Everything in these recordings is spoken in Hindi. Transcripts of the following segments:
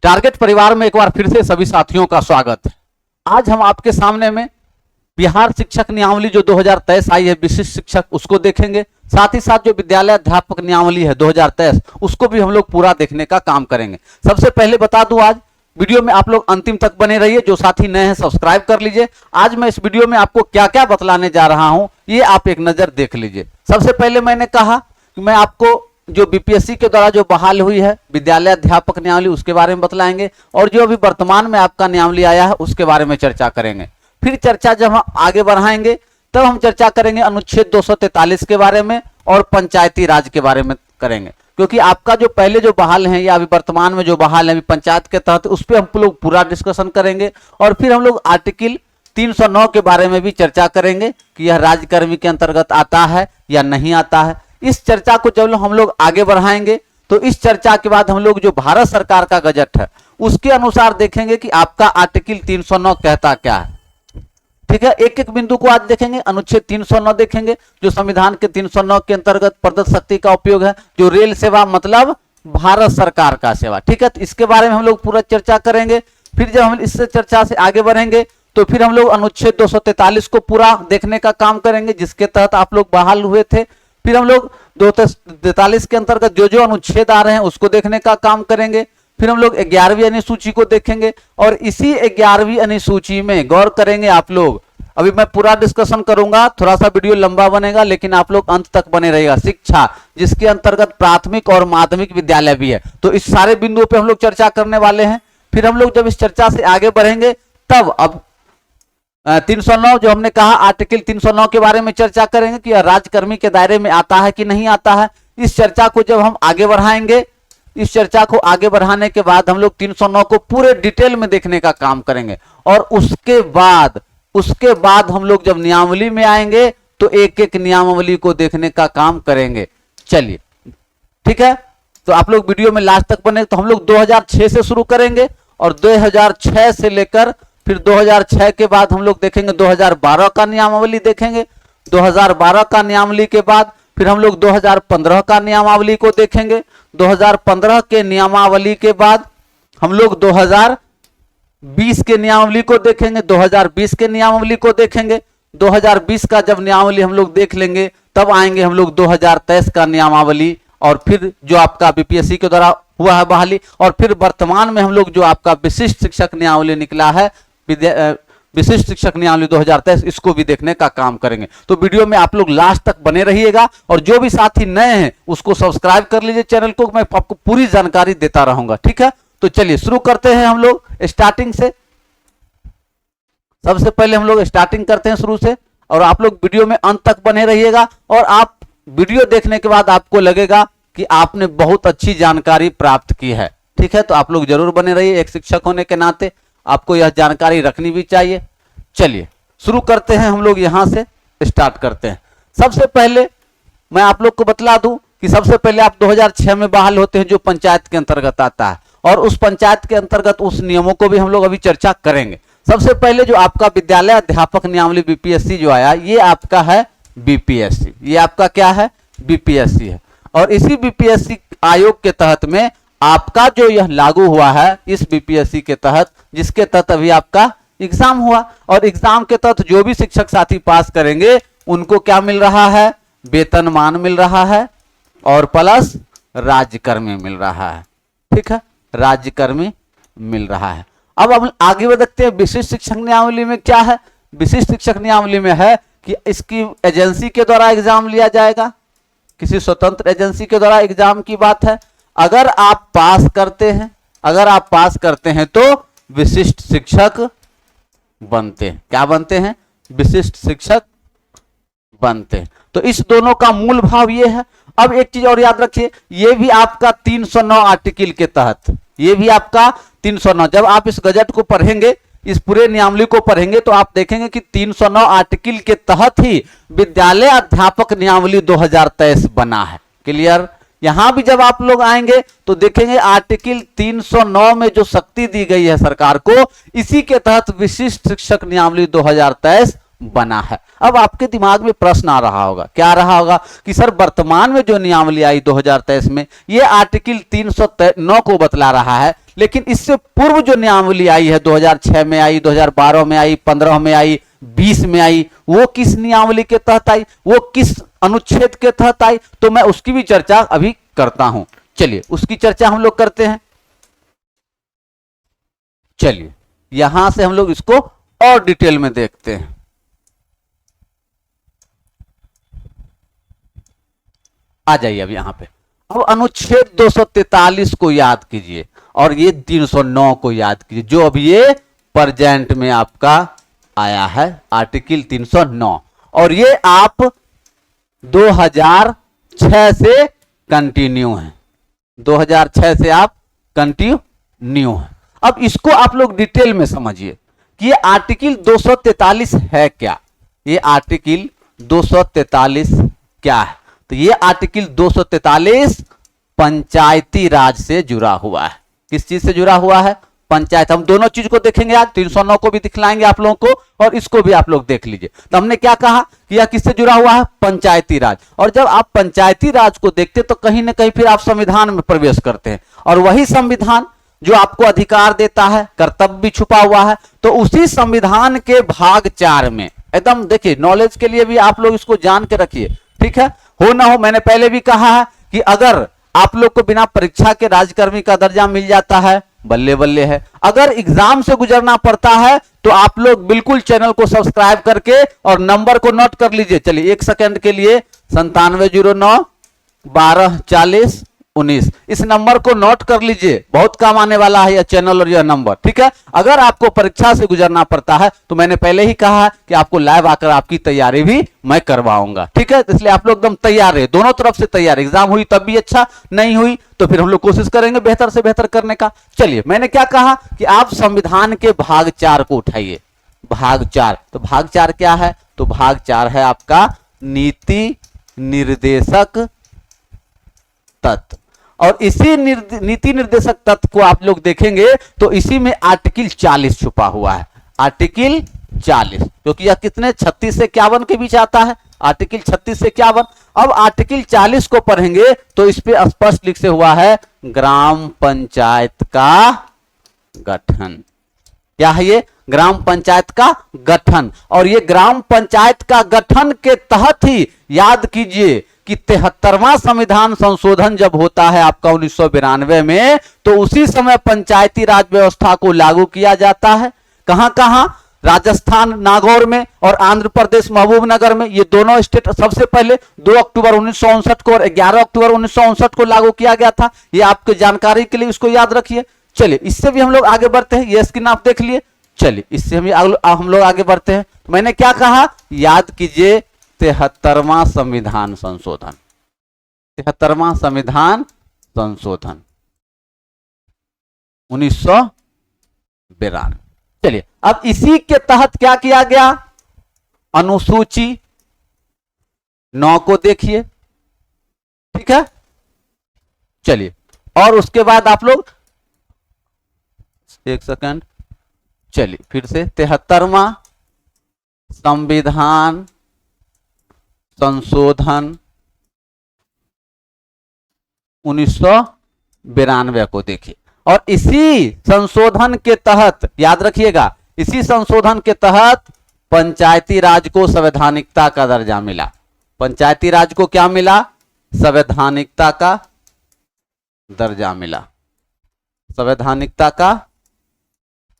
टारगेट परिवार में एक बार फिर से सभी साथियों का स्वागत है। आज हम आपके सामने में बिहार शिक्षक नियमावली जो 2023 आई है विशिष्ट शिक्षक, उसको देखेंगे। साथ ही साथ जो विद्यालय अध्यापक नियमावली है 2023, उसको भी हम लोग पूरा देखने का काम करेंगे। सबसे पहले बता दूं, आज वीडियो में आप लोग अंतिम तक बने रहिए। जो साथी नए हैं सब्सक्राइब कर लीजिए। आज मैं इस वीडियो में आपको क्या क्या बतलाने जा रहा हूं, ये आप एक नजर देख लीजिए। सबसे पहले मैंने कहा कि मैं आपको जो बीपीएससी के द्वारा जो बहाल हुई है विद्यालय अध्यापक नियमावली, उसके बारे में बतलाएंगे, और जो अभी वर्तमान में आपका नियमावली आया है उसके बारे में चर्चा करेंगे। फिर चर्चा जब हम आगे बढ़ाएंगे तब हम चर्चा करेंगे अनुच्छेद 243 के बारे में और पंचायती राज के बारे में करेंगे, क्योंकि आपका जो पहले जो बहाल है या अभी वर्तमान में जो बहाल है अभी पंचायत के तहत, उस पर हम लोग पूरा डिस्कशन करेंगे। और फिर हम लोग आर्टिकल 309 के बारे में भी चर्चा करेंगे कि यह राज्यकर्मी के अंतर्गत आता है या नहीं आता है। इस चर्चा को जब हम लोग आगे बढ़ाएंगे तो इस चर्चा के बाद हम लोग जो भारत सरकार का गजट है उसके अनुसार देखेंगे कि आपका आर्टिकल 309 कहता क्या है। ठीक है, एक एक बिंदु को आज देखेंगे। अनुच्छेद 309 देखेंगे जो संविधान के 309 के अंतर्गत प्रदत्त शक्ति का उपयोग है, जो रेल सेवा मतलब भारत सरकार का सेवा। ठीक है, तो इसके बारे में हम लोग पूरा चर्चा करेंगे। फिर जब हम इससे चर्चा से आगे बढ़ेंगे तो फिर हम लोग अनुच्छेद 243 को पूरा देखने का काम करेंगे, जिसके तहत आप लोग बहाल हुए थे। फिर हम लोग 243 के अंतर्गत जो जो अनुच्छेद आ रहे हैं उसको देखने का काम करेंगे। फिर हम लोग 11वीं अनुसूची को देखेंगे, और इसी 11वीं अनुसूची में गौर करेंगे आप लोग। अभी मैं पूरा डिस्कशन करूंगा, थोड़ा सा वीडियो लंबा बनेगा, लेकिन आप लोग अंत तक बने रहिएगा। शिक्षा, जिसके अंतर्गत प्राथमिक और माध्यमिक विद्यालय भी है, तो इस सारे बिंदुओं पे हम लोग चर्चा करने वाले हैं। फिर हम लोग जब इस चर्चा से आगे बढ़ेंगे तब अब 309 जो हमने कहा आर्टिकल 309 के बारे में चर्चा करेंगे कि राज्यकर्मी के दायरे में आता है कि नहीं आता है। इस चर्चा को जब हम आगे बढ़ाएंगे, इस चर्चा को आगे बढ़ाने के बाद हम लोग 309 को पूरे डिटेल में देखने का काम करेंगे, और उसके बाद हम लोग जब नियमावली में आएंगे तो एक एक नियमावली को देखने का काम करेंगे। चलिए, ठीक है, तो आप लोग वीडियो में लास्ट तक बने। तो हम लोग 2006 से शुरू करेंगे, और 2006 से लेकर फिर 2006 के बाद हम लोग देखेंगे 2012 का नियमावली देखेंगे। 2012 का नियमावली के बाद फिर हम लोग 2015 का नियमावली को देखेंगे। 2015 के नियमावली के बाद हम लोग 2020 के नियमावली को देखेंगे। 2020 के नियमावली को देखेंगे। 2020 का जब नियमावली हम लोग देख लेंगे तब आएंगे हम लोग 2023 का नियमावली, और फिर जो आपका बीपीएससी के द्वारा हुआ है बहाली, और फिर वर्तमान में हम लोग जो आपका विशिष्ट शिक्षक नियमावली निकला है विशिष्ट शिक्षक नियमावली 2023, इसको भी देखने का काम करेंगे। तो वीडियो में आप लोग लास्ट तक बने रहिएगा, और जो भी साथी नए हैं उसको सब्सक्राइब कर लीजिए चैनल को, मैं आपको पूरी जानकारी देता रहूंगा। ठीक है, तो चलिए शुरू करते हैं हम लोग स्टार्टिंग से। सबसे पहले हम लोग स्टार्टिंग करते हैं शुरू से, और आप लोग वीडियो में अंत तक बने रहिएगा। और आप वीडियो देखने के बाद आपको लगेगा कि आपने बहुत अच्छी जानकारी प्राप्त की है। ठीक है, तो आप लोग जरूर बने रहिए। एक शिक्षक होने के नाते आपको यह जानकारी रखनी भी चाहिए। चलिए शुरू करते हैं, हम लोग यहां से स्टार्ट करते हैं। सबसे पहले मैं आप लोग को बतला दूं कि सबसे पहले आप 2006 में बहाल होते हैं, जो पंचायत के अंतर्गत आता है, और उस पंचायत के अंतर्गत उस नियमों को भी हम लोग अभी चर्चा करेंगे। सबसे पहले जो आपका विद्यालय अध्यापक नियमावली बीपीएससी जो आया, ये आपका है बीपीएससी। ये आपका क्या है? बीपीएससी है। और इसी बीपीएससी आयोग के तहत में आपका जो यह लागू हुआ है, इस बीपीएससी के तहत, जिसके तहत अभी आपका एग्जाम हुआ, और एग्जाम के तहत जो भी शिक्षक साथी पास करेंगे उनको क्या मिल रहा है? वेतनमान मिल रहा है, और प्लस राज्यकर्मी मिल रहा है। ठीक है, राज्यकर्मी मिल रहा है। अब हम आगे बढ़ते हैं। विशिष्ट शिक्षक नियमावली में क्या है? विशिष्ट शिक्षक नियमावली में है कि इसकी एजेंसी के द्वारा एग्जाम लिया जाएगा, किसी स्वतंत्र एजेंसी के द्वारा एग्जाम की बात है। अगर आप पास करते हैं तो विशिष्ट शिक्षक बनते हैं। क्या बनते हैं? विशिष्ट शिक्षक बनते हैं। तो इस दोनों का मूल भाव ये है। अब एक चीज और याद रखिए, ये भी आपका 309 आर्टिकल के तहत, ये भी आपका 309, जब आप इस गजट को पढ़ेंगे, इस पूरे नियमावली को पढ़ेंगे तो आप देखेंगे कि 309 आर्टिकल के तहत ही विद्यालय अध्यापक नियमावली 2023 बना है। क्लियर? यहां भी जब आप लोग आएंगे तो देखेंगे आर्टिकल 309 में जो शक्ति दी गई है सरकार को, इसी के तहत विशिष्ट शिक्षक नियमावली 2023 बना है। अब आपके दिमाग में प्रश्न आ रहा होगा, क्या आ रहा होगा कि सर वर्तमान में जो नियमावली आई 2023 में, ये आर्टिकल 309 को बतला रहा है, लेकिन इससे पूर्व जो नियमावली आई है 2006 में आई, 2012 में आई, 15 में आई, 20 में आई, वो किस नियमावली के तहत आई, वो किस अनुच्छेद के तहत आई, तो मैं उसकी भी चर्चा अभी करता हूं। चलिए उसकी चर्चा हम लोग करते हैं। चलिए यहां से हम लोग इसको और डिटेल में देखते हैं। आ जाइए अब यहां पे। अब अनुच्छेद 243 को याद कीजिए और ये 309 को याद कीजिए, जो अब ये प्रेजेंट में आपका आया है आर्टिकल 309, और ये आप 2006 से कंटिन्यू है, 2006 से आप कंटिन्यू है। अब इसको आप लोग डिटेल में समझिए कि ये आर्टिकल 243 है क्या, ये आर्टिकल 243 क्या है। तो ये आर्टिकल 243 पंचायती राज से जुड़ा हुआ है। किस चीज से जुड़ा हुआ है? पंचायत। हम दोनों चीज को देखेंगे आज, 309 को भी दिखलाएंगे आप लोगों को और इसको भी आप लोग देख लीजिए। तो हमने क्या कहा कि यह किससे जुड़ा हुआ है? पंचायती राज। और जब आप पंचायती राज को देखते तो कहीं ना कहीं फिर आप संविधान में प्रवेश करते हैं, और वही संविधान जो आपको अधिकार देता है, कर्तव्य भी छुपा हुआ है। तो उसी संविधान के भाग 4 में, एकदम देखिए नॉलेज के लिए भी आप लोग इसको जान के रखिए, ठीक है। हो ना हो, मैंने पहले भी कहा है कि अगर आप लोग को बिना परीक्षा के राजकर्मी का दर्जा मिल जाता है, बल्ले बल्ले है। अगर एग्जाम से गुजरना पड़ता है तो आप लोग बिल्कुल चैनल को सब्सक्राइब करके और नंबर को नोट कर लीजिए। चलिए 1 सेकंड के लिए 9709 12 40 19, इस नंबर को नोट कर लीजिए, बहुत काम आने वाला है यह चैनल और यह नंबर, ठीक है। अगर आपको परीक्षा से गुजरना पड़ता है तो मैंने पहले ही कहा है कि आपको लाइव आकर आपकी तैयारी भी मैं करवाऊंगा, ठीक है। इसलिए आप लोग एकदम तैयार रहे, दोनों तरफ से तैयार। एग्जाम हुई तब भी अच्छा, नहीं हुई तो फिर हम लोग कोशिश करेंगे बेहतर से बेहतर करने का। चलिए मैंने क्या कहा कि आप संविधान के भाग 4 को उठाइए। भाग 4, तो भाग 4 क्या है? तो भाग 4 है आपका नीति निर्देशक तत्व। और इसी नीति निर्देशक तत्व को आप लोग देखेंगे तो इसी में आर्टिकल 40 छुपा हुआ है। आर्टिकल 40, क्योंकि यह कितने 36 से 51 के बीच आता है, आर्टिकल 36 से 51। अब आर्टिकल 40 को पढ़ेंगे तो इस पे स्पष्ट लिख से हुआ है ग्राम पंचायत का गठन। क्या है ये? ग्राम पंचायत का गठन। और ये ग्राम पंचायत का गठन के तहत ही याद कीजिए कि 73वां संविधान संशोधन जब होता है आपका 1992 में, तो उसी समय पंचायती राज व्यवस्था को लागू किया जाता है। कहां कहां? राजस्थान नागौर में और आंध्र प्रदेश महबूबनगर में। ये दोनों स्टेट सबसे पहले 2 अक्टूबर 1959 को और 11 अक्टूबर 1959 को लागू किया गया था। ये आपके जानकारी के लिए इसको याद रखिए। चलिए इससे भी हम लोग आगे बढ़ते हैं, ये स्क्रीन आप देख लिए। चलिए इससे हम लोग आगे बढ़ते हैं। मैंने क्या कहा? याद कीजिए 73वां संविधान संशोधन, 73वां संविधान संशोधन 1992। चलिए अब इसी के तहत क्या किया गया? अनुसूची 9 को देखिए, ठीक है। चलिए और उसके बाद आप लोग 1 सेकंड, चलिए फिर से 73वां संविधान संशोधन 1992 को देखिए। और इसी संशोधन के तहत याद रखिएगा, इसी संशोधन के तहत पंचायती राज को संवैधानिकता का दर्जा मिला। पंचायती राज को क्या मिला? संवैधानिकता का दर्जा मिला, संवैधानिकता का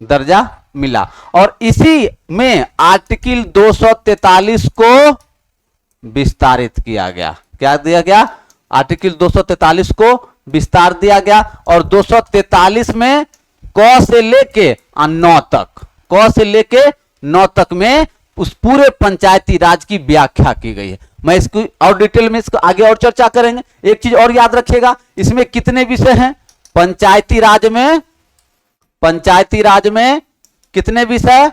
दर्जा मिला। और इसी में आर्टिकल 243 को विस्तारित किया गया। क्या दिया गया? आर्टिकल 243 को विस्तार दिया गया। और 243 में क से लेके 9 तक, क से लेके 9 तक में उस पूरे पंचायती राज की व्याख्या की गई है। मैं इसको और डिटेल में इसको आगे और चर्चा करेंगे। एक चीज और याद रखिएगा, इसमें कितने विषय हैं? पंचायती राज में कितने विषय?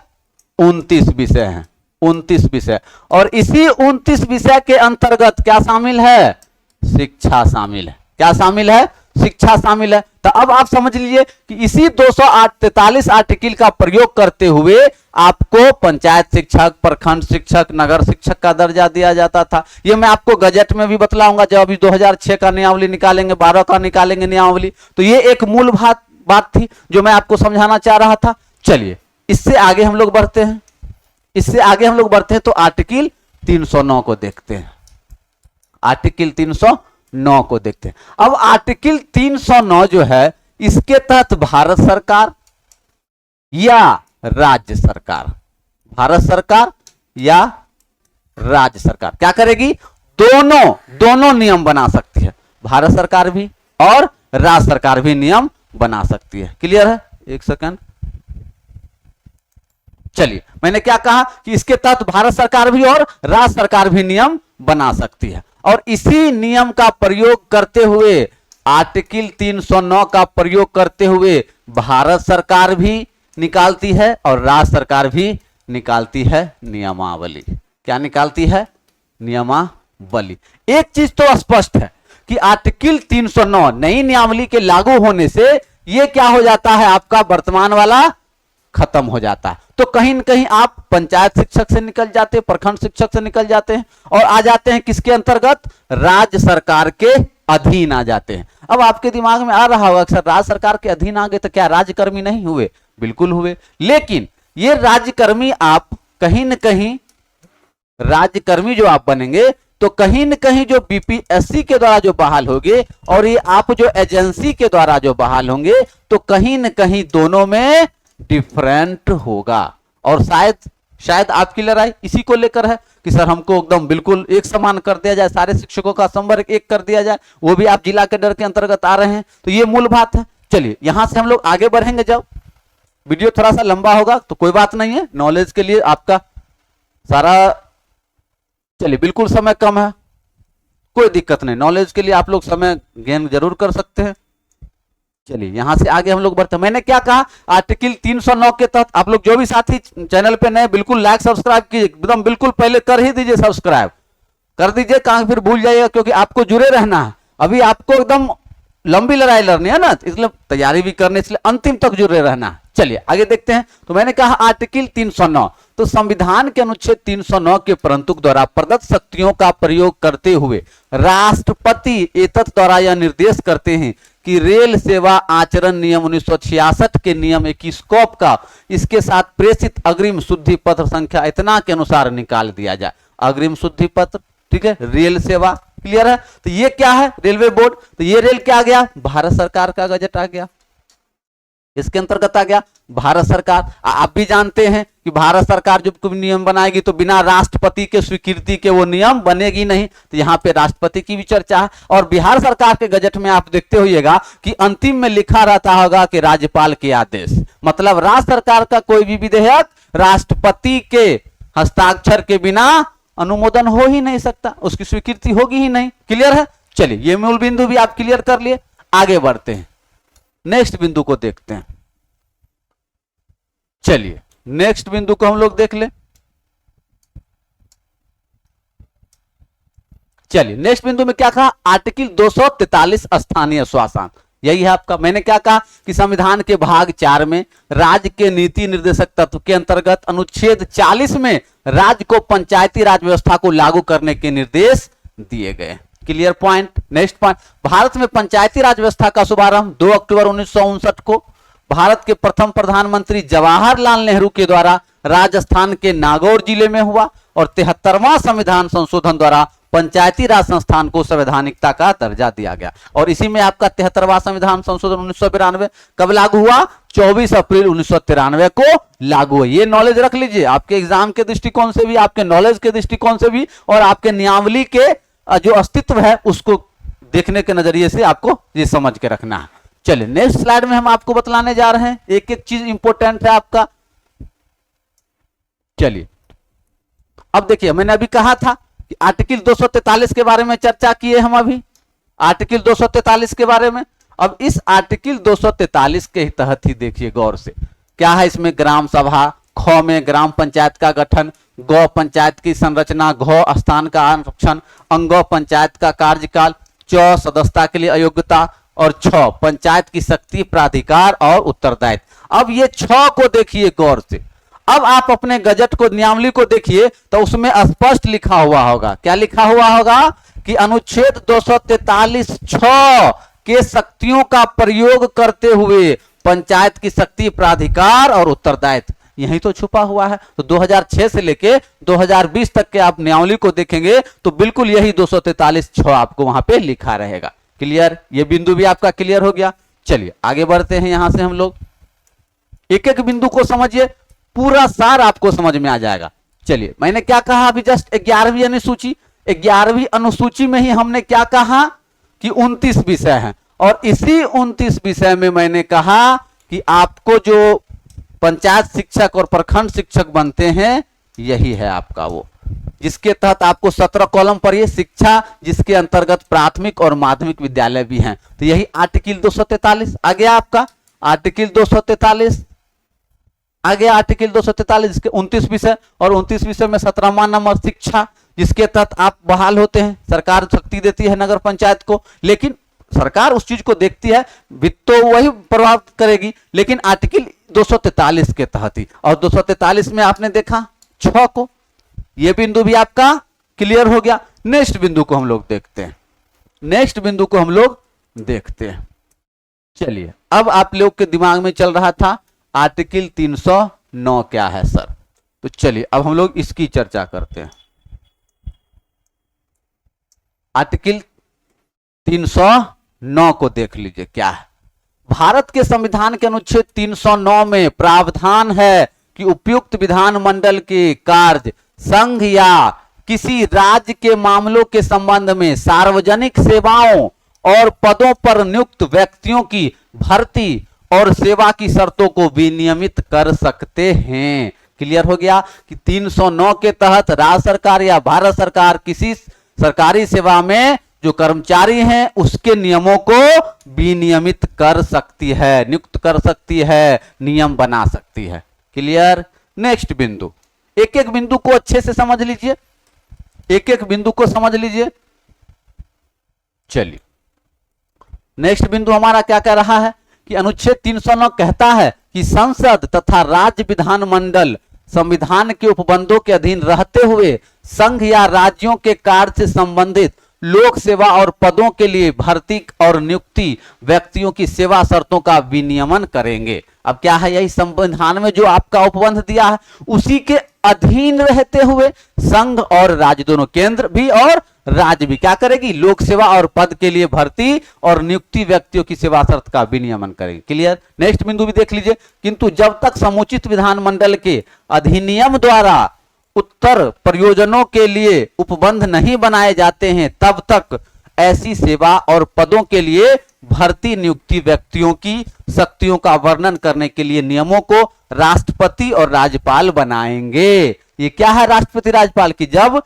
29 विषय हैं, 29 विषय। और इसी 29 विषय के अंतर्गत क्या शामिल है? शिक्षा शामिल है। क्या शामिल है? शिक्षा शामिल है। तो अब आप समझ लीजिए कि इसी 243 आर्टिकल का प्रयोग करते हुए आपको पंचायत शिक्षक, प्रखंड शिक्षक, नगर शिक्षक का दर्जा दिया जाता था। ये मैं आपको गजट में भी बतलाऊंगा जब अभी 2006 का नियमावली निकालेंगे, 12 का निकालेंगे नियमावली। तो ये एक मूल बात थी जो मैं आपको समझाना चाह रहा था। चलिए इससे आगे हम लोग बढ़ते हैं, तो आर्टिकल 309 को देखते हैं। आर्टिकल 309 को देखते हैं। अब आर्टिकल 309 जो है, इसके तहत भारत सरकार या राज्य सरकार, भारत सरकार या राज्य सरकार क्या करेगी? दोनों नियम बना सकती है। भारत सरकार भी और राज्य सरकार भी नियम बना सकती है। क्लियर है? एक सेकंड, चलिए मैंने क्या कहा कि इसके तहत भारत सरकार भी और राज्य सरकार भी नियम बना सकती है। और इसी नियम का प्रयोग करते हुए, आर्टिकल 309 का प्रयोग करते हुए भारत सरकार भी निकालती है और राज्य सरकार भी निकालती है नियमावली। क्या निकालती है? नियमावली। एक चीज तो स्पष्ट है कि आर्टिकल 309 नई नियमावली के लागू होने से यह क्या हो जाता है, आपका वर्तमान वाला खत्म हो जाता है। तो कहीं न कहीं आप पंचायत शिक्षक से निकल जाते हैं, प्रखंड शिक्षक से निकल जाते हैं और आ जाते हैं किसके अंतर्गत? राज्य सरकार के अधीन आ जाते हैं। अब आपके दिमाग में आ रहा होगा कि सर राज्य सरकार के अधीन आ गए तो क्या राज्यकर्मी नहीं हुए? बिल्कुल हुए, लेकिन ये राज्यकर्मी आप कहीं न कहीं, राज्यकर्मी जो आप बनेंगे तो कहीं न कहीं जो बीपीएससी के द्वारा जो बहाल होंगे और ये आप जो एजेंसी के द्वारा जो बहाल होंगे, तो कहीं न कहीं दोनों में डिफरेंट होगा। और शायद आपकी लड़ाई इसी को लेकर है कि सर हमको एकदम बिल्कुल एक समान कर दिया जाए, सारे शिक्षकों का संवर्ग एक कर दिया जाए, वो भी आप जिला के डर के अंतर्गत आ रहे हैं। तो ये मूल बात है। चलिए यहां से हम लोग आगे बढ़ेंगे। जब वीडियो थोड़ा सा लंबा होगा तो कोई बात नहीं है, नॉलेज के लिए आपका सारा, चलिए बिल्कुल समय कम है, कोई दिक्कत नहीं, नॉलेज के लिए आप लोग समय गेन जरूर कर सकते हैं। चलिए यहां से आगे हम लोग बढ़ते हैं। मैंने क्या कहा? आर्टिकल 309 के तहत आप लोग जो भी साथी चैनल पे नए, बिल्कुल लाइक सब्सक्राइब कीजिए, एकदम बिल्कुल पहले कर ही दीजिए, सब्सक्राइब कर दीजिए, कहां फिर भूल जाइएगा, क्योंकि आपको जुड़े रहना है। अभी आपको एकदम लंबी लड़ाई लड़नी है ना, इसलिए तैयारी भी करने, इसलिए अंतिम तक जुड़े रहना है। चलिए आगे देखते हैं। तो मैंने कहा आर्टिकल 309, तो संविधान के अनुच्छेद 309 के प्रंतुक द्वारा प्रदत्त शक्तियों का प्रयोग करते हुए राष्ट्रपति एतत् द्वारा यह निर्देश करते हैं कि रेल सेवा आचरण नियम 1966 के नियम 21 कॉप का इसके साथ प्रेषित अग्रिम शुद्धि पत्र संख्या इतना के अनुसार निकाल दिया जाए। अग्रिम शुद्धि पत्र, ठीक है, रेल सेवा, क्लियर है। तो ये क्या है? Railway board. तो ये रेल क्या आ गया? भारत सरकार का गजट आ गया, इसके अंतर्गत आ गया भारत सरकार। आप भी जानते हैं कि भारत सरकार जब कोई नियम बनाएगी तो बिना राष्ट्रपति के स्वीकृति के वो नियम बनेगी नहीं। तो यहाँ पे राष्ट्रपति की भी चर्चा है। और बिहार सरकार के गजट में आप देखते होइएगा कि अंतिम में लिखा रहता होगा कि राज्यपाल के आदेश, मतलब राज्य सरकार का कोई भी विधेयक राष्ट्रपति के हस्ताक्षर के बिना अनुमोदन हो ही नहीं सकता, उसकी स्वीकृति होगी ही नहीं। क्लियर है? चलिए ये मूल बिंदु भी आप क्लियर कर लिए। आगे बढ़ते हैं, नेक्स्ट बिंदु को देखते हैं। चलिए नेक्स्ट बिंदु को हम लोग देख ले। चलिए नेक्स्ट बिंदु में क्या कहा? आर्टिकल 243 स्थानीय शासन, यही है आपका। मैंने क्या कहा कि संविधान के भाग 4 में राज्य के नीति निर्देशक तत्व के अंतर्गत अनुच्छेद 40 में राज्य को पंचायती राज व्यवस्था को लागू करने के निर्देश दिए गए। Clear point. Next point, Bharat में पंचायती राज व्यवस्था का शुभारंभ 2 अक्टूबर 1959 को भारत के प्रथम प्रधानमंत्री जवाहरलाल नेहरू के द्वारा राजस्थान के नागौर जिले में हुआ और 73वां संविधान संशोधन द्वारा पंचायती राज संस्थान को संवैधानिकता का दर्जा दिया गया। और इसी में आपका 73वां संविधान संशोधन 1992 कब लागू हुआ? 24 अप्रैल 1993 को लागू हुआ। ये नॉलेज रख लीजिए, आपके एग्जाम के दृष्टिकोण से भी, आपके नॉलेज के दृष्टिकोण से भी, और आपके नियमावली के जो अस्तित्व है उसको देखने के नजरिए से आपको ये समझ के रखना है। चलिए नेक्स्ट स्लाइड में हम आपको बतलाने जा रहे हैं, एक एक चीज इंपॉर्टेंट है आपका। चलिए अब देखिए, मैंने अभी कहा था कि आर्टिकल 243 के बारे में चर्चा किए हम अभी, आर्टिकल 243 के बारे में। अब इस आर्टिकल 243 के तहत ही देखिए गौर से, क्या है इसमें? ग्राम सभा, ख में ग्राम पंचायत का गठन, गौ पंचायत की संरचना, घ स्थान का आरक्षण, अंग पंचायत का कार्यकाल, च सदस्यता के लिए अयोग्यता, और 6 पंचायत की शक्ति, प्राधिकार और उत्तरदायित्व। अब ये 6 को देखिए गौर से। अब आप अपने गजट को, नियमावली को देखिए तो उसमें स्पष्ट लिखा हुआ होगा, क्या लिखा हुआ होगा कि अनुच्छेद 243 6 के शक्तियों का प्रयोग करते हुए पंचायत की शक्ति, प्राधिकार और उत्तरदायित्व यही तो छुपा हुआ है। तो 2006 से लेके 2020 तक के आप नियमावली को देखेंगे तो बिल्कुल यही 243 6 आपको वहां पे लिखा रहेगा। क्लियर? ये बिंदु भी आपका क्लियर हो गया। चलिए आगे बढ़ते हैं। यहां से हम लोग एक एक बिंदु को समझिए, पूरा सार आपको समझ में आ जाएगा। चलिए, मैंने क्या कहा अभी जस्ट 11वीं अनुसूची, 11वीं अनुसूची में ही हमने क्या कहा कि 29 विषय हैं, और इसी 29 विषय में मैंने कहा कि आपको जो पंचायत शिक्षक और प्रखंड शिक्षक बनते हैं यही है आपका वो, जिसके तहत आपको 17 कॉलम पर ये शिक्षा, जिसके अंतर्गत प्राथमिक और माध्यमिक विद्यालय भी हैं। तो यही आर्टिकल 243 आ गया आपका, आर्टिकल 243 आ गया, आर्टिकल 243 जिसके 29 विषय, और 29 विषय में 17वां नंबर शिक्षा, जिसके तहत आप बहाल होते हैं। सरकार शक्ति देती है नगर पंचायत को, लेकिन सरकार उस चीज को देखती है, वित्त तो वही प्रभावित करेगी, लेकिन आर्टिकल 243 के तहत ही। और 243 में आपने देखा 6 को, यह बिंदु भी आपका क्लियर हो गया। नेक्स्ट बिंदु को हम लोग देखते हैं, नेक्स्ट बिंदु को हम लोग देखते हैं। चलिए, अब आप लोग के दिमाग में चल रहा था आर्टिकल 309 क्या है सर, तो चलिए अब हम लोग इसकी चर्चा करते हैं। आर्टिकल 309 को देख लीजिए क्या है। भारत के संविधान के अनुच्छेद 309 में प्रावधान है कि उपयुक्त विधानमंडल के कार्य संघ या किसी राज्य के मामलों के संबंध में सार्वजनिक सेवाओं और पदों पर नियुक्त व्यक्तियों की भर्ती और सेवा की शर्तों को विनियमित कर सकते हैं। क्लियर हो गया कि 309 के तहत राज्य सरकार या भारत सरकार किसी सरकारी सेवा में जो कर्मचारी हैं उसके नियमों को विनियमित कर सकती है, नियुक्त कर सकती है, नियम बना सकती है। क्लियर? नेक्स्ट बिंदु, एक एक बिंदु को अच्छे से समझ लीजिए, एक एक बिंदु को समझ लीजिए। चलिए, नेक्स्ट बिंदु हमारा क्या कह रहा है कि अनुच्छेद 309 कहता है कि संसद तथा राज्य विधानमंडल संविधान के उपबंधों के अधीन रहते हुए संघ या राज्यों के कार्य से संबंधित लोक सेवा और पदों के लिए भर्ती और नियुक्ति व्यक्तियों की सेवा शर्तों का विनियमन करेंगे। अब क्या है, यही संविधान में जो आपका उपबंध दिया है उसी के अधीन रहते हुए संघ और राज्य दोनों, केंद्र भी और राज्य भी क्या करेगी, लोक सेवा और पद के लिए भर्ती और नियुक्ति व्यक्तियों की सेवा शर्त का विनियमन करेगी। क्लियर? नेक्स्ट बिंदु भी देख लीजिए, किंतु जब तक समुचित विधानमंडल के अधिनियम द्वारा उत्तर प्रयोजनों के लिए उपबंध नहीं बनाए जाते हैं तब तक ऐसी सेवा और पदों के लिए भर्ती नियुक्ति व्यक्तियों की शक्तियों का वर्णन करने के लिए नियमों को राष्ट्रपति और राज्यपाल बनाएंगे। ये क्या है राष्ट्रपति राज्यपाल की, जब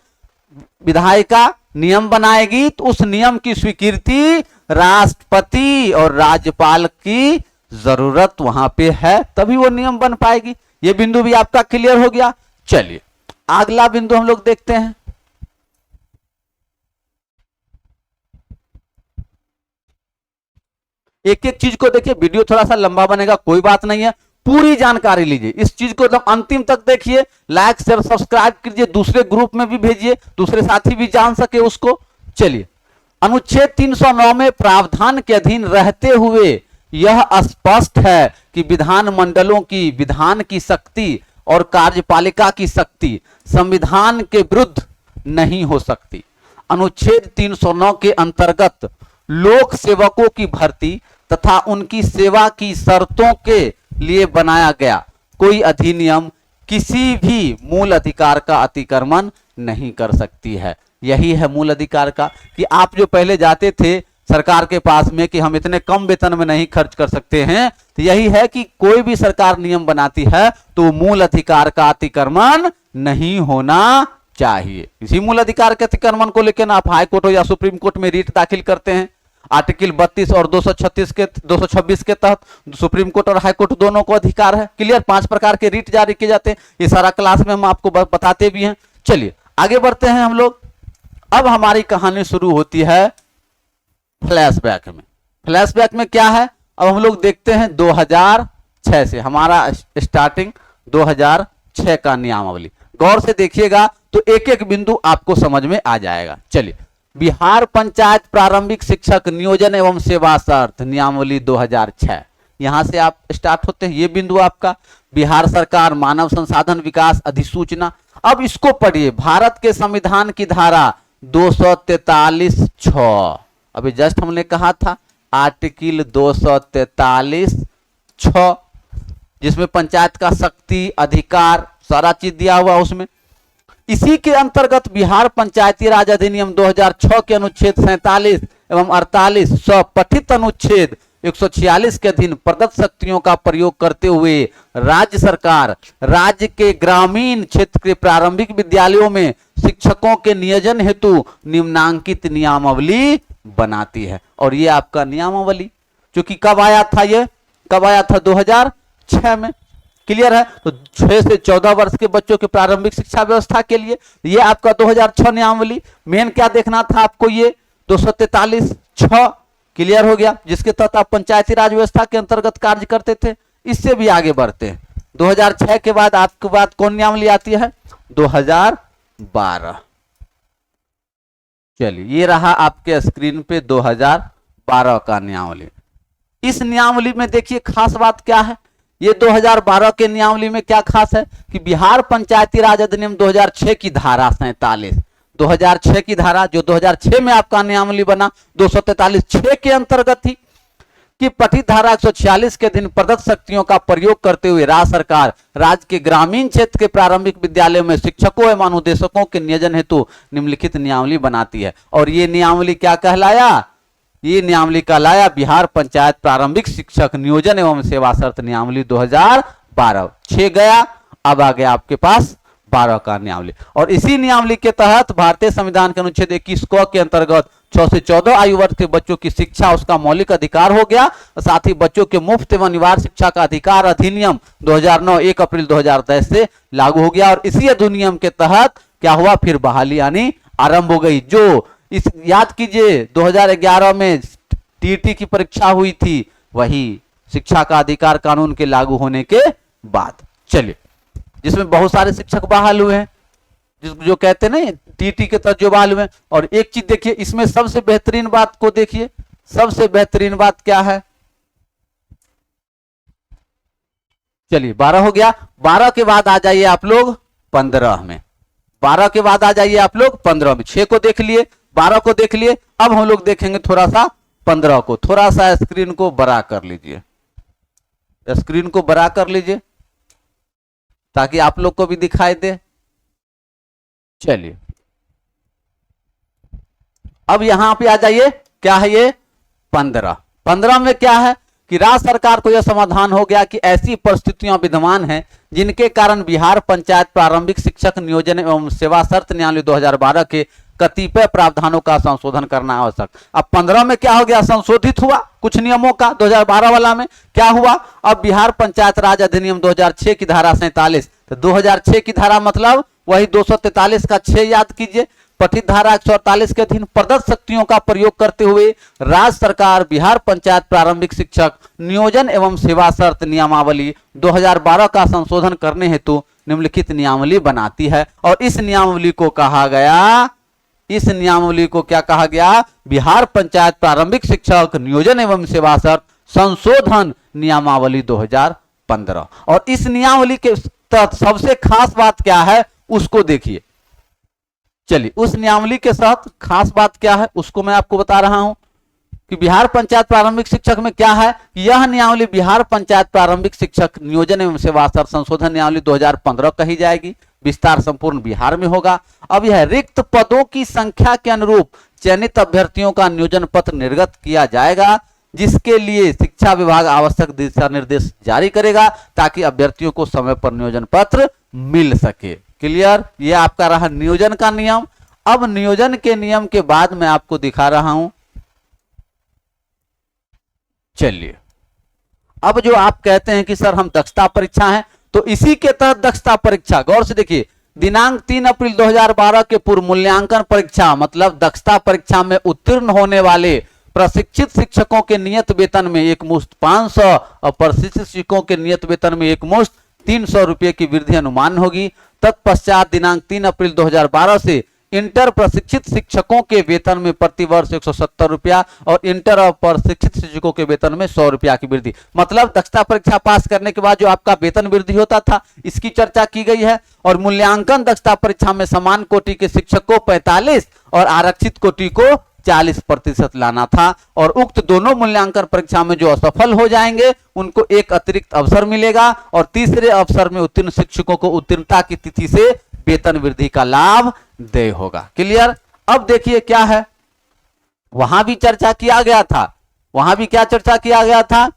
विधायिका नियम बनाएगी तो उस नियम की स्वीकृति राष्ट्रपति और राज्यपाल की जरूरत वहां पे है, तभी वो नियम बन पाएगी। ये बिंदु भी आपका क्लियर हो गया। चलिए अगला बिंदु हम लोग देखते हैं। एक एक चीज को देखिए, वीडियो थोड़ा सा लंबा बनेगा, कोई बात नहीं है, पूरी जानकारी लीजिए, इस चीज को एकदम अंतिम तक देखिए, लाइक शेयर सब्सक्राइब कीजिए, दूसरे ग्रुप में भी भेजिए, दूसरे साथी भी जान सके उसको। चलिए, अनुच्छेद 309 में प्रावधान के अधीन रहते हुए यह स्पष्ट है कि विधानमंडलों की विधान की शक्ति और कार्यपालिका की शक्ति संविधान के विरुद्ध नहीं हो सकती। अनुच्छेद 309 के अंतर्गत लोक सेवकों की भर्ती तथा उनकी सेवा की शर्तों के लिए बनाया गया कोई अधिनियम किसी भी मूल अधिकार का अतिक्रमण नहीं कर सकती है। यही है मूल अधिकार का, कि आप जो पहले जाते थे सरकार के पास में कि हम इतने कम वेतन में नहीं खर्च कर सकते हैं, तो यही है कि कोई भी सरकार नियम बनाती है तो मूल अधिकार का अतिक्रमण नहीं होना चाहिए। इसी मूल अधिकार के अतिक्रमण को लेकर ना आप हाई कोर्ट या सुप्रीम कोर्ट में रीट दाखिल करते हैं। आर्टिकल 32 और 226 के तहत सुप्रीम कोर्ट और हाई कोर्ट दोनों को अधिकार है। क्लियर? 5 प्रकार के रीट जारी किए जाते हैं, ये सारा क्लास में हम आपको बताते भी हैं। चलिए आगे बढ़ते हैं हम लोग। अब हमारी कहानी शुरू होती है फ्लैशबैक में। फ्लैशबैक में क्या है, अब हम लोग देखते हैं 2006 से, हमारा स्टार्टिंग 2006 का नियमावली। गौर से देखिएगा तो एक एक बिंदु आपको समझ में आ जाएगा। चलिए, बिहार पंचायत प्रारंभिक शिक्षक नियोजन एवं सेवा शर्त नियमावली 2006, यहां से आप स्टार्ट होते हैं। ये बिंदु आपका बिहार सरकार मानव संसाधन विकास अधिसूचना। अब इसको पढ़िए, भारत के संविधान की धारा 243(6), अभी जस्ट हमने कहा था आर्टिकल 243(6), जिसमें पंचायत का शक्ति अधिकार सारा चीज दिया हुआ उसमें। इसी के अंतर्गत बिहार पंचायती राज अधिनियम 2006 के अनुच्छेद 47 एवं 48 स्वपठित अनुच्छेद 146 के अधीन प्रदत्त शक्तियों का प्रयोग करते हुए राज्य सरकार राज्य के ग्रामीण क्षेत्र के प्रारंभिक विद्यालयों में शिक्षकों के नियोजन हेतु निम्नांकित नियमावली बनाती है। और ये आपका नियमावली जो कि कब आया था, ये कब आया था, 2006 में। क्लियर है। तो 6 से 14 वर्ष के बच्चों के प्रारंभिक शिक्षा व्यवस्था के लिए ये आपका 2006 नियमावली। मेन क्या देखना था आपको, ये 243(6) क्लियर हो गया, जिसके तहत आप पंचायती राज व्यवस्था के अंतर्गत कार्य करते थे। इससे भी आगे बढ़ते हैं, 2006 के बाद आपके बाद कौन नियमावली आती है, 2012। चलिए, ये रहा आपके स्क्रीन पे 2012 का नियमावली। इस नियमावली में देखिए खास बात क्या है, ये 2012 के नियमावली में क्या खास है कि बिहार पंचायती राज अधिनियम 2006 की धारा 47, 2006 की धारा जो 2006 में आपका नियमावली बना 243(6) के अंतर्गत थी कि पठित धारा 146 के अधीन प्रदत्त शक्तियों का प्रयोग करते हुए राज्य सरकार राज्य के ग्रामीण क्षेत्र के प्रारंभिक विद्यालयों में शिक्षकों एवं अनुदेशकों के नियोजन हेतु निम्नलिखित नियमावली बनाती है। और ये नियमावली क्या कहलाया, ये नियमावली कहलाया बिहार पंचायत प्रारंभिक शिक्षक नियोजन एवं सेवा शर्त नियमावली 2012। 6 गया, अब आ गया आपके पास 12 का नियमावली। और इसी नियमावली के तहत भारतीय संविधान के अनुच्छेद 21 क के अंतर्गत 6 से 14 आयु वर्ग के बच्चों की शिक्षा उसका मौलिक अधिकार हो गया। साथ ही बच्चों के मुफ्त एवं अनिवार्य शिक्षा का अधिकार अधिनियम 2009 1 अप्रैल 2010 से लागू हो गया। और इसी अधिनियम के तहत क्या हुआ, फिर बहाली आनी आरंभ हो गई। जो इस याद कीजिए 2011 में टीटी की परीक्षा हुई थी, वही शिक्षा का अधिकार कानून के लागू होने के बाद। चलिए, जिसमें बहुत सारे शिक्षक बहाल हुए हैं, जो कहते हैं ना टीटी के तहत जो बहाल हुए हैं। और एक चीज देखिए, इसमें सबसे बेहतरीन बात को देखिए, सबसे बेहतरीन बात क्या है। चलिए, 12 हो गया, 12 के बाद आ जाइए आप लोग 15 में, 12 के बाद आ जाइए आप लोग 15 में। 6 को देख लिए, 12 को देख लिए, अब हम लोग देखेंगे थोड़ा सा 15 को। थोड़ा सा स्क्रीन को बड़ा कर लीजिए, स्क्रीन को बड़ा कर लीजिए ताकि आप लोग को भी दिखाई दे। चलिए, अब यहां पे आ जाइए, क्या है ये 15 में क्या है कि राज्य सरकार को यह समाधान हो गया कि ऐसी परिस्थितियां विद्यमान हैं जिनके कारण बिहार पंचायत प्रारंभिक शिक्षक नियोजन एवं सेवा शर्त नियमावली 2012 के कतिपय प्रावधानों का संशोधन करना आवश्यक। अब 15 में क्या हो गया, संशोधित हुआ कुछ नियमों का। 2012 वाला में क्या हुआ, अब बिहार पंचायत राज अधिनियम 2006 की धारा 47, तो 2006 की धारा मतलब वही 243 का 6 याद कीजिए, पठित धारा 148 के अधीन प्रदत्त शक्तियों का प्रयोग करते हुए राज्य सरकार बिहार पंचायत प्रारंभिक शिक्षक नियोजन एवं सेवा शर्त नियमावली 2012 का संशोधन करने हेतु निम्नलिखित नियमावली बनाती है। और इस नियमावली को कहा गया, इस नियमावली को क्या कहा गया, बिहार पंचायत प्रारंभिक शिक्षक नियोजन एवं सेवा शर्त संशोधन नियमावली 2015। और इस नियमावली के तहत सबसे खास बात क्या है उसको देखिए। चलिए, उस नियमावली के साथ खास बात क्या है उसको मैं आपको बता रहा हूं कि बिहार पंचायत प्रारंभिक शिक्षक में क्या है, यह नियमावली बिहार पंचायत प्रारंभिक शिक्षक नियोजन एवं सेवा शर्त संशोधन नियमावली 2015 कही जाएगी। विस्तार संपूर्ण बिहार में होगा। अब यह रिक्त पदों की संख्या के अनुरूप चयनित अभ्यर्थियों का नियोजन पत्र निर्गत किया जाएगा, जिसके लिए शिक्षा विभाग आवश्यक दिशा निर्देश जारी करेगा ताकि अभ्यर्थियों को समय पर नियोजन पत्र मिल सके। क्लियर, ये आपका रहा नियोजन का नियम। अब नियोजन के नियम के बाद मैं आपको दिखा रहा हूं। चलिए, अब जो आप कहते हैं कि सर हम दक्षता परीक्षा है, तो इसी के तहत दक्षता परीक्षा, गौर से देखिए, दिनांक 3 अप्रैल 2012 के पूर्व मूल्यांकन परीक्षा मतलब दक्षता परीक्षा में उत्तीर्ण होने वाले प्रशिक्षित शिक्षकों के नियत वेतन में एक मुश्त 500 और प्रशिक्षित शिक्षकों के नियत वेतन में एक मुश्त 300 रुपये की वृद्धि अनुमान होगी। तत्पश्चात दिनांक 3 अप्रैल 2012 से इंटर प्रशिक्षित शिक्षकों के वेतन में प्रतिवर्ष 170 रुपया और इंटर और प्रशिक्षित शिक्षकों के वेतन में 100 रुपया की वृद्धि। मतलब दक्षता परीक्षा पास करने के बाद जो आपका वेतन वृद्धि होता था, इसकी चर्चा की गई है। और मूल्यांकन दक्षता परीक्षा में समान कोटि के शिक्षक को 45 और आरक्षित कोटि को 40% लाना था। और उक्त दोनों मूल्यांकन परीक्षा में जो असफल हो जाएंगे उनको एक अतिरिक्त अवसर मिलेगा और तीसरे अवसर में उत्तीर्ण शिक्षकों को उत्तीर्णता की तिथि से वेतन वृद्धि का लाभ दे होगा। क्लियर। अब देखिए क्या है, वहां भी चर्चा किया गया था, वहां भी क्या चर्चा किया गया था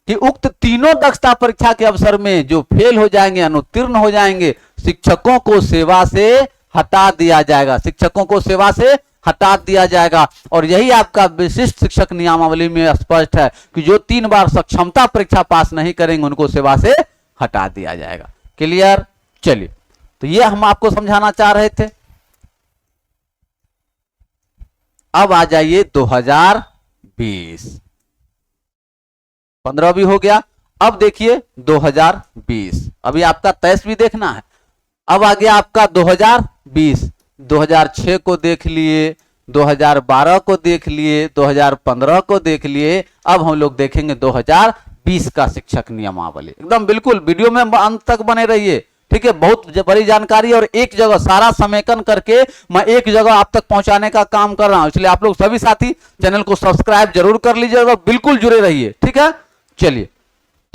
कि उक्त तीनों दक्षता परीक्षा के अवसर में जो फेल हो जाएंगे, अनुत्तीर्ण हो जाएंगे, शिक्षकों को सेवा से हटा दिया जाएगा, शिक्षकों को सेवा से हटा दिया जाएगा। और यही आपका विशिष्ट शिक्षक नियमावली में स्पष्ट है कि जो 3 बार सक्षमता परीक्षा पास नहीं करेंगे उनको सेवा से हटा दिया जाएगा। क्लियर। चलिए, तो ये हम आपको समझाना चाह रहे थे। अब आ जाइए 2020, 15 भी हो गया। अब देखिए 2020, अभी आपका 23 भी देखना है। अब आ गया आपका 2020, 2006 को देख लिए, 2012 को देख लिए, 2015 को देख लिए। अब हम लोग देखेंगे 2020 का शिक्षक नियमावली। एकदम बिल्कुल वीडियो में अंत तक बने रहिए, ठीक है। बहुत बड़ी जानकारी और एक जगह सारा समेकन करके मैं एक जगह आप तक पहुंचाने का काम कर रहा हूं, इसलिए आप लोग सभी साथी चैनल को सब्सक्राइब जरूर कर लीजिएगा, बिल्कुल जुड़े रहिए, ठीक है। चलिए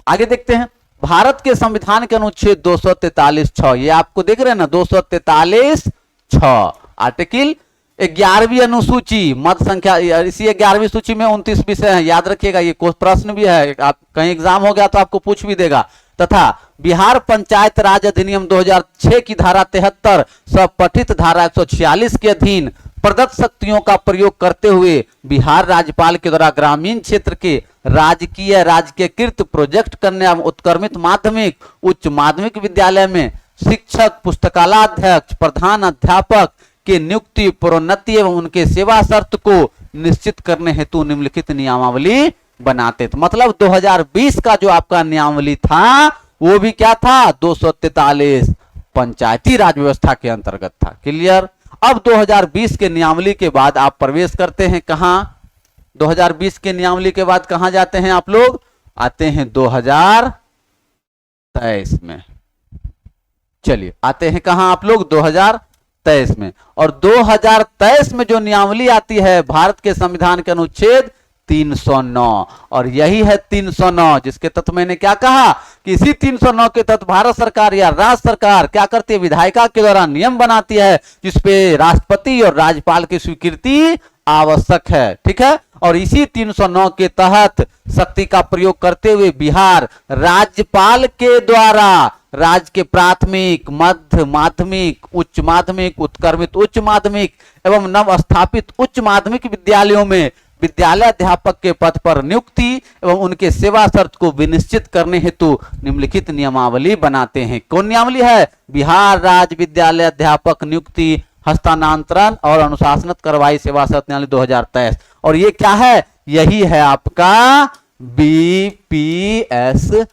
आगे देखते हैं। भारत के संविधान के अनुच्छेद 243(6), ये आपको देख रहे हैं ना, 243(6), आर्टिकल 11वीं अनुसूची मत संख्या, इसी 11वीं सूची में 29 विषय हैं, याद रखिएगा। ये कुछ प्रश्न भी है, आप कहीं एग्जाम हो गया तो आपको पूछ भी देगा। तथा बिहार पंचायत राज अधिनियम 2006 की धारा 73 स्वपठित धारा 146 के अधीन प्रदत्त शक्तियों का प्रयोग करते हुए बिहार राज्यपाल के द्वारा ग्रामीण क्षेत्र के राजकीयकृत प्रोजेक्ट करने एवं उत्क्रमित माध्यमिक उच्च माध्यमिक विद्यालय में शिक्षक, पुस्तकालयाध्यक्ष, प्रधान अध्यापक के नियुक्ति, प्रोन्नति एवं उनके सेवा शर्त को निश्चित करने हेतु निम्नलिखित नियमावली बनाते। तो मतलब 2020 का जो आपका नियमावली था वो भी क्या था, 243 पंचायती राज व्यवस्था के अंतर्गत था। क्लियर। अब 2020 के नियमावली के बाद आप प्रवेश करते हैं कहां, 2020 के नियमावली के बाद कहां जाते हैं आप लोग, आते हैं 2023 में। चलिए आते हैं कहां आप लोग, 2023 में। और 2023 में जो नियमावली आती है भारत के संविधान के अनुच्छेद 309, और यही है 309 जिसके तहत मैंने क्या कहा कि इसी 309 के तहत भारत सरकार या राज्य सरकार क्या करती है, विधायिका के द्वारा नियम बनाती है जिसपे राष्ट्रपति और राज्यपाल की स्वीकृति आवश्यक है, ठीक है। और इसी 309 के तहत शक्ति का प्रयोग करते हुए बिहार राज्यपाल के द्वारा राज्य के प्राथमिक, मध्य माध्यमिक, उच्च माध्यमिक, उत्क्रमित उच्च माध्यमिक एवं नव स्थापित उच्च माध्यमिक विद्यालयों में विद्यालय अध्यापक के पद पर नियुक्ति एवं उनके सेवा शर्त को विनिश्चित करने हेतु निम्नलिखित नियमावली बनाते हैं। कौन नियमावली है, बिहार राज्य विद्यालय अध्यापक नियुक्ति, हस्तांतरण और अनुशासनिक कार्रवाई सेवा शर्त नियमावली 2023। और ये क्या है, यही है आपका बीपीएससी,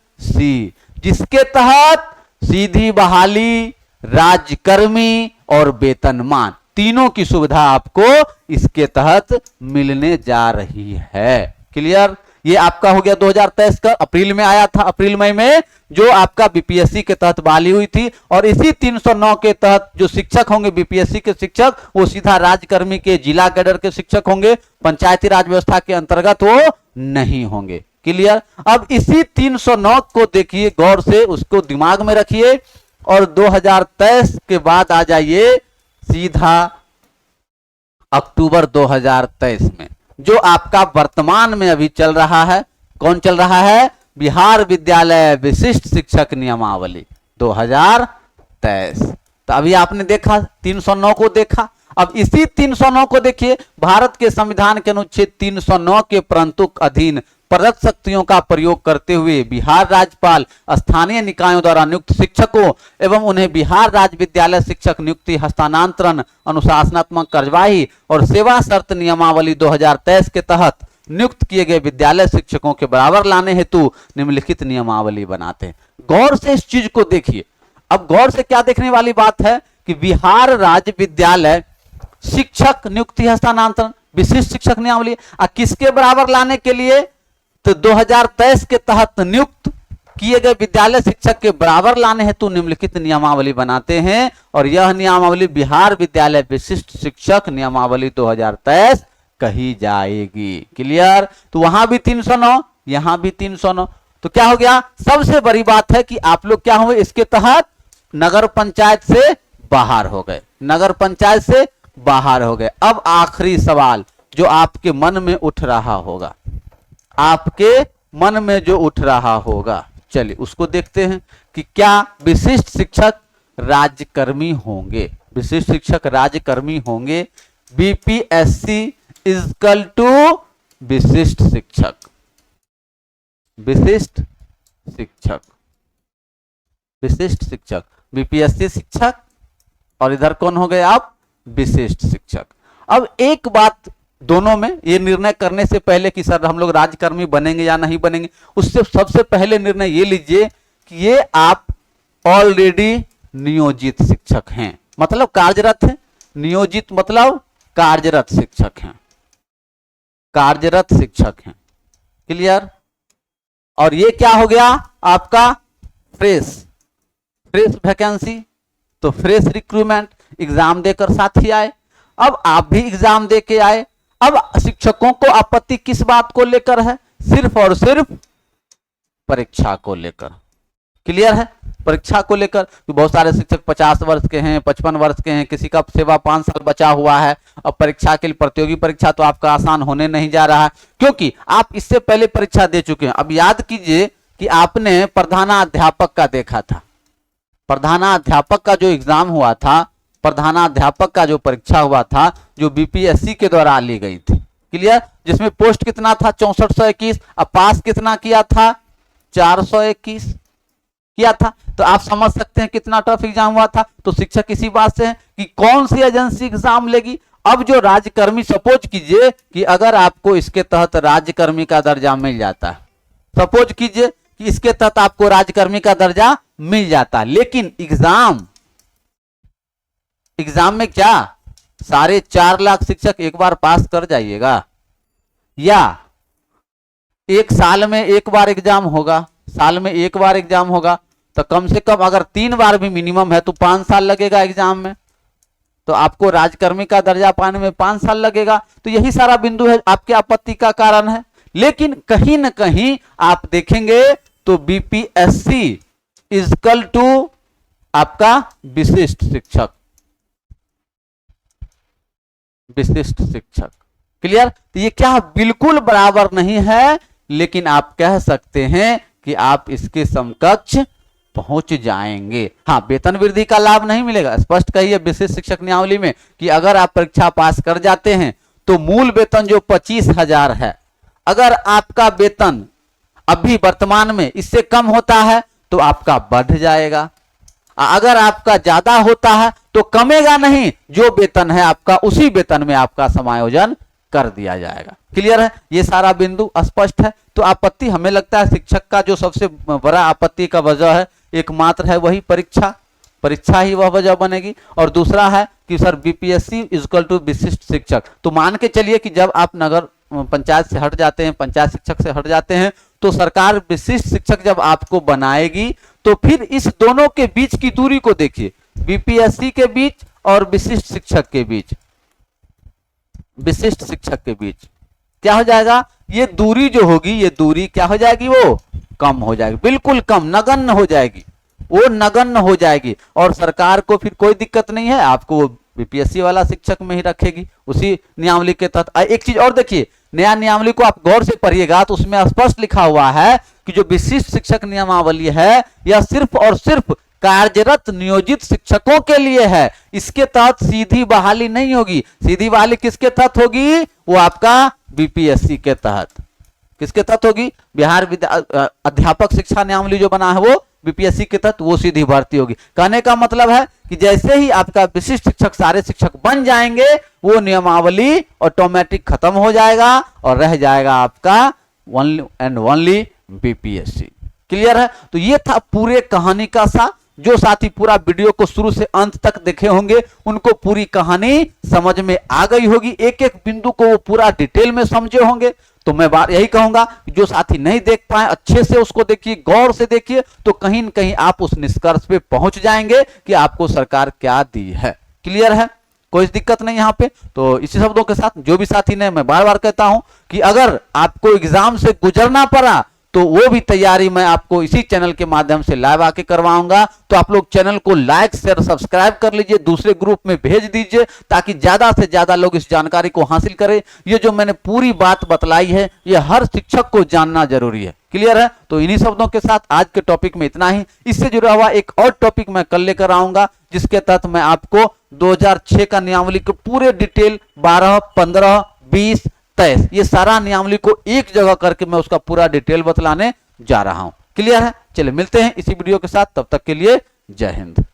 जिसके तहत सीधी बहाली, राज्यकर्मी और वेतनमान तीनों की सुविधा आपको इसके तहत मिलने जा रही है। क्लियर। ये आपका हो गया 2023 का, अप्रैल में आया था, अप्रैल मई में जो आपका बीपीएससी के तहत बहाली हुई थी। और इसी 309 के तहत जो शिक्षक होंगे बीपीएससी के शिक्षक, वो सीधा राज्यकर्मी के, जिला कैडर के शिक्षक होंगे, पंचायती राज व्यवस्था के अंतर्गत वो नहीं होंगे। क्लियर। अब इसी 309 को देखिए गौर से, उसको दिमाग में रखिए और 2023 के बाद आ जाइए सीधा अक्टूबर 2023 में जो आपका वर्तमान में अभी चल रहा है। कौन चल रहा है, बिहार विद्यालय विशिष्ट शिक्षक नियमावली 2023। तो अभी आपने देखा 309 को देखा। अब इसी 309 को देखिए, भारत के संविधान के अनुच्छेद 309 के परंतु अधीन प्रदत्त शक्तियों का प्रयोग करते हुए बिहार राज्यपाल स्थानीय निकायों द्वारा नियुक्त शिक्षकों एवं उन्हें बिहार राज्य विद्यालय शिक्षक नियुक्ति, हस्तांतरण, अनुशासनात्मक कार्यवाही और सेवा शर्त नियमावली 2023 के तहत नियुक्त किए गए विद्यालय शिक्षकों के बराबर लाने हेतु निम्नलिखित नियमावली बनाते हैं। गौर से इस चीज को देखिए। अब गौर से क्या देखने वाली बात है कि बिहार राज्य विद्यालय शिक्षक नियुक्ति हस्तांतरण विशिष्ट शिक्षक नियमावली किसके बराबर लाने के लिए, तो 2023 के तहत नियुक्त किए गए विद्यालय शिक्षक के बराबर लाने हेतु निम्नलिखित नियमावली बनाते हैं। और यह नियमावली बिहार विद्यालय विशिष्ट शिक्षक नियमावली 2023 कही जाएगी। क्लियर? तो वहां भी 309, यहां भी 309। तो क्या हो गया, सबसे बड़ी बात है कि आप लोग क्या हुए, इसके तहत नगर पंचायत से बाहर हो गए, नगर पंचायत से बाहर हो गए। अब आखिरी सवाल जो आपके मन में उठ रहा होगा, आपके मन में जो उठ रहा होगा, चलिए उसको देखते हैं कि क्या विशिष्ट शिक्षक राज्यकर्मी होंगे, विशिष्ट शिक्षक राज्यकर्मी होंगे। बीपीएससी इक्वल टू विशिष्ट शिक्षक, विशिष्ट शिक्षक, विशिष्ट शिक्षक, बीपीएससी शिक्षक और इधर कौन हो गए आप, विशिष्ट शिक्षक। अब एक बात दोनों में ये निर्णय करने से पहले कि सर हम लोग राज्यकर्मी बनेंगे या नहीं बनेंगे, उससे सबसे पहले निर्णय ये लीजिए कि ये आप ऑलरेडी नियोजित शिक्षक हैं, मतलब कार्यरत हैं। नियोजित मतलब कार्यरत शिक्षक हैं, कार्यरत शिक्षक हैं। क्लियर? और ये क्या हो गया आपका फ्रेश, फ्रेश वैकेंसी, तो फ्रेश रिक्रूटमेंट, एग्जाम देकर साथी आए। अब आप भी एग्जाम दे के आए। अब शिक्षकों को आपत्ति किस बात को लेकर है, सिर्फ और सिर्फ परीक्षा को लेकर। क्लियर है? परीक्षा को लेकर। बहुत सारे शिक्षक 50 वर्ष के हैं, 55 वर्ष के हैं, किसी का सेवा 5 साल बचा हुआ है। अब परीक्षा के लिए प्रतियोगी परीक्षा तो आपका आसान होने नहीं जा रहा है, क्योंकि आप इससे पहले परीक्षा दे चुके हैं। अब याद कीजिए कि आपने प्रधानाध्यापक का देखा था, प्रधानाध्यापक का जो एग्जाम हुआ था, प्रधानाध्यापक का जो परीक्षा हुआ था, जो बीपीएससी के द्वारा ली गई थी। क्लियर? जिसमें पोस्ट कितना था, 6421। अब पास कितना किया था, 421 किया था। तो आप समझ सकते हैं कितना टफ एग्जाम हुआ था। तो शिक्षक इसी बात से है कि कौन सी एजेंसी एग्जाम लेगी। अब जो राज्यकर्मी, सपोज कीजिए कि अगर आपको इसके तहत राज्यकर्मी का दर्जा मिल जाता है, सपोज कीजिए कि इसके तहत आपको राज्यकर्मी का दर्जा मिल जाता, लेकिन एग्जाम में क्या 4.5 लाख शिक्षक एक बार पास कर जाइएगा, या एक साल में एक बार एग्जाम होगा, साल में एक बार एग्जाम होगा, तो कम से कम अगर 3 बार भी मिनिमम है तो 5 साल लगेगा एग्जाम में। तो आपको राज्यकर्मी का दर्जा पाने में 5 साल लगेगा। तो यही सारा बिंदु है, आपके आपत्ति का कारण है। लेकिन कहीं ना कहीं आप देखेंगे तो बीपीएससी इक्वल टू आपका विशिष्ट शिक्षक, विशिष्ट शिक्षक। क्लियर? तो ये क्या बिल्कुल बराबर नहीं है, लेकिन आप कह सकते हैं कि आप इसके समकक्ष पहुंच जाएंगे। हाँ, वेतन वृद्धि का लाभ नहीं मिलेगा। स्पष्ट कहिए विशिष्ट शिक्षक नियमावली में कि अगर आप परीक्षा पास कर जाते हैं तो मूल वेतन जो 25,000 है, अगर आपका वेतन अभी वर्तमान में इससे कम होता है तो आपका बढ़ जाएगा। अगर आपका ज्यादा होता है तो कमेगा नहीं, जो वेतन है आपका उसी वेतन में आपका समायोजन कर दिया जाएगा। क्लियर है? ये सारा बिंदु स्पष्ट है। तो आपत्ति, हमें लगता है शिक्षक का जो सबसे बड़ा आपत्ति का वजह है, एकमात्र है वही परीक्षा, परीक्षा ही वह वजह बनेगी। और दूसरा है कि सर बीपीएससी इक्वल टू विशिष्ट शिक्षक। तो मान के चलिए कि जब आप नगर पंचायत से हट जाते हैं, पंचायत शिक्षक से हट जाते हैं, तो सरकार विशिष्ट शिक्षक जब आपको बनाएगी तो फिर इस दोनों के बीच की दूरी को देखिए, बीपीएससी के बीच और विशिष्ट शिक्षक के बीच, विशिष्ट शिक्षक के बीच क्या हो जाएगा, ये दूरी जो होगी, ये दूरी क्या हो जाएगी, वो कम हो जाएगी, बिल्कुल कम, नगण्य हो जाएगी, वो नगण्य हो जाएगी। और सरकार को फिर कोई दिक्कत नहीं है, आपको वो बीपीएससी वाला शिक्षक में ही रखेगी उसी नियमावली के तहत। एक चीज और देखिए, नया नियमावली को आप गौर से पढ़िएगा तो उसमें स्पष्ट लिखा हुआ है कि जो विशिष्ट शिक्षक नियमावली है यह सिर्फ और सिर्फ कार्यरत नियोजित शिक्षकों के लिए है। इसके तहत सीधी बहाली नहीं होगी। सीधी बहाली किसके तहत होगी, वो आपका बीपीएससी के तहत। किसके तहत होगी, बिहार अध्यापक शिक्षा नियमावली जो बना है वो बीपीएससी के तहत वो सीधी भर्ती होगी। कहने का मतलब है कि जैसे ही आपका विशिष्ट शिक्षक सारे शिक्षक बन जाएंगे वो नियमावली ऑटोमेटिक खत्म हो जाएगा और रह जाएगा आपका only and only BPSC. Clear है? तो ये था पूरे कहानी का सा। जो साथी पूरा वीडियो को शुरू से अंत तक देखे होंगे उनको पूरी कहानी समझ में आ गई होगी, एक एक बिंदु को वो पूरा डिटेल में समझे होंगे। तो मैं बात यही कहूंगा कि जो साथी नहीं देख पाए अच्छे से उसको देखिए, गौर से देखिए, तो कहीं न कहीं आप उस निष्कर्ष पे पहुंच जाएंगे कि आपको सरकार क्या दी है। क्लियर है? कोई दिक्कत नहीं यहाँ पे। तो इसी शब्दों के साथ जो भी साथी ने, मैं बार बार कहता हूं कि अगर आपको एग्जाम से गुजरना पड़ा तो वो भी तैयारी मैं आपको इसी चैनल के माध्यम से लाइव आके करवाऊंगा। तो आप लोग चैनल को लाइक शेयर सब्सक्राइब कर लीजिए, दूसरे ग्रुप में भेज दीजिए ताकि ज्यादा से ज्यादा लोग इस जानकारी को हासिल करें। ये जो मैंने पूरी बात बतलाई है ये हर शिक्षक को जानना जरूरी है। क्लियर है? तो इन्हीं शब्दों के साथ आज के टॉपिक में इतना ही। इससे जुड़ा हुआ एक और टॉपिक मैं कल लेकर आऊंगा जिसके तहत मैं आपको 2006 का नियमावली के पूरे डिटेल 12, 15, 20, 23 ये सारा नियमावली को एक जगह करके मैं उसका पूरा डिटेल बतलाने जा रहा हूं। क्लियर है? चलिए मिलते हैं इसी वीडियो के साथ, तब तक के लिए जय हिंद।